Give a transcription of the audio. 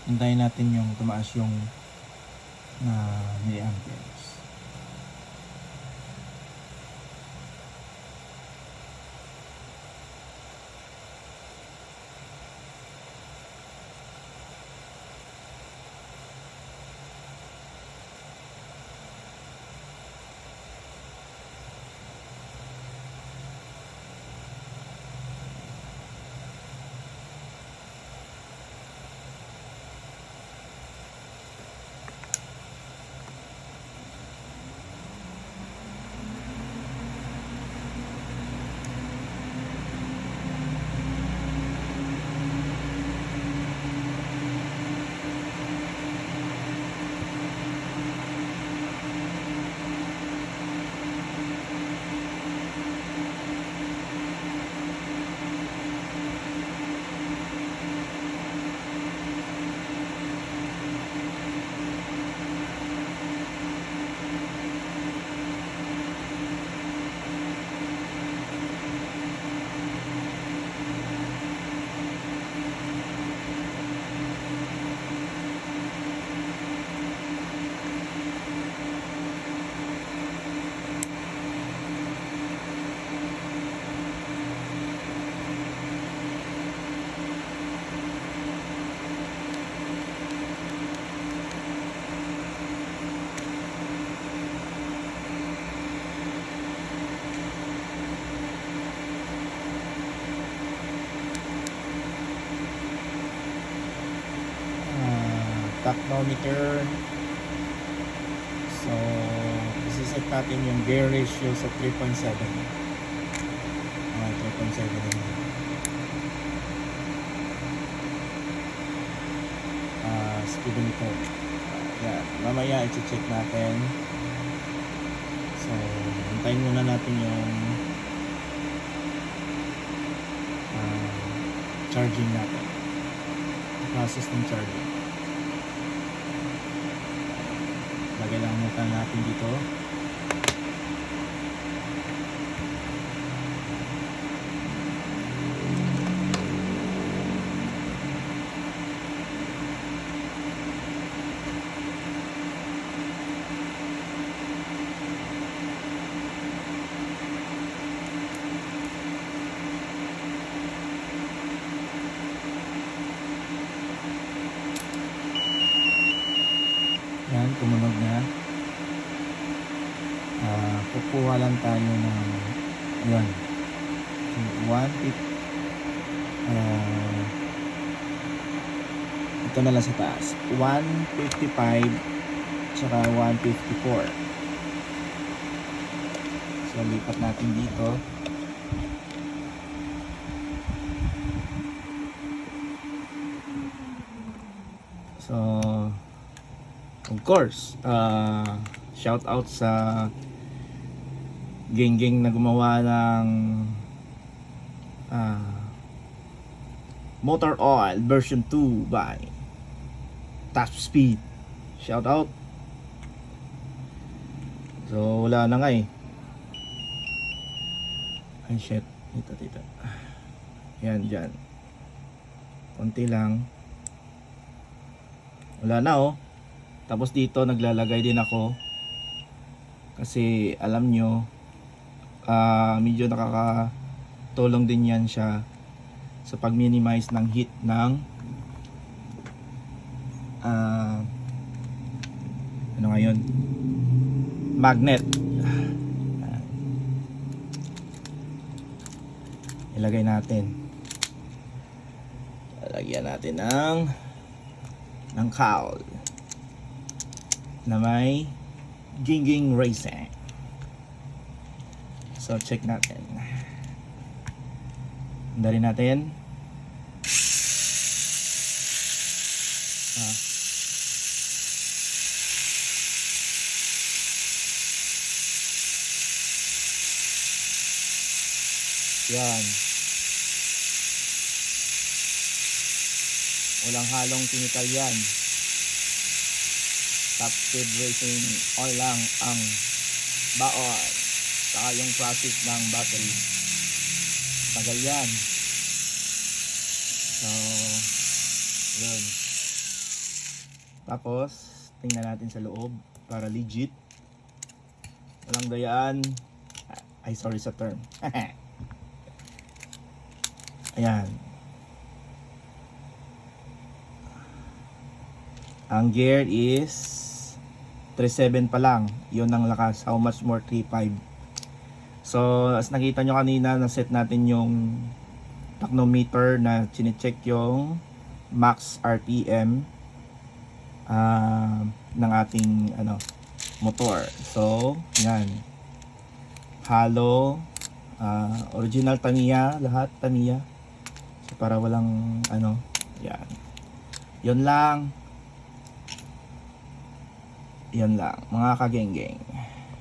Hintayin natin yung tumaas yung milliamperes. Tachometer. So, isiset natin yung gear ratio sa 3.7. 3.7 naman. Speedometer. Yan. Mamaya i-check natin. So, hintayin muna natin yung charging natin. Process ng charging. Lagay lang muna natin dito. Yan, tumunog na. Kukuha lang tayo ng yun, 150, ito na lang sa taas, 155 tsaka 154. So lipat natin dito. So of course, shout out sa geng-geng na gumawa ng motor oil version 2 by Top Speed. Shout out. So wala na nga eh. Ay shit, tita. Yan dyan. Konti lang. Wala na oh. Tapos dito naglalagay din ako kasi alam nyo, medyo nakakatulong din yan siya sa pag-minimize ng heat ng ano ngayon, magnet. Ilagay natin, lagyan natin ng cowl na may Ging Racing. So check natin. Dari natin. Yan. Walang halong chemical yan. Top Speed Racing oil lang ang baon. Saka yung process ng battery. Tagal yan. So, yun. Tapos, tingnan natin sa loob para legit. Walang gayaan. Ay, sorry sa term. Ayan. Ang gear is 3.7 pa lang. Yun ang lakas. How much more? 3.5. So, as nakita nyo kanina, na-set natin yung tachnometer na chinecheck yung max RPM ng ating motor. So, yan. Halo, original Tamiya, lahat Tamiya. So, para walang yan. Yun lang. Yan lang, mga kageng-geng.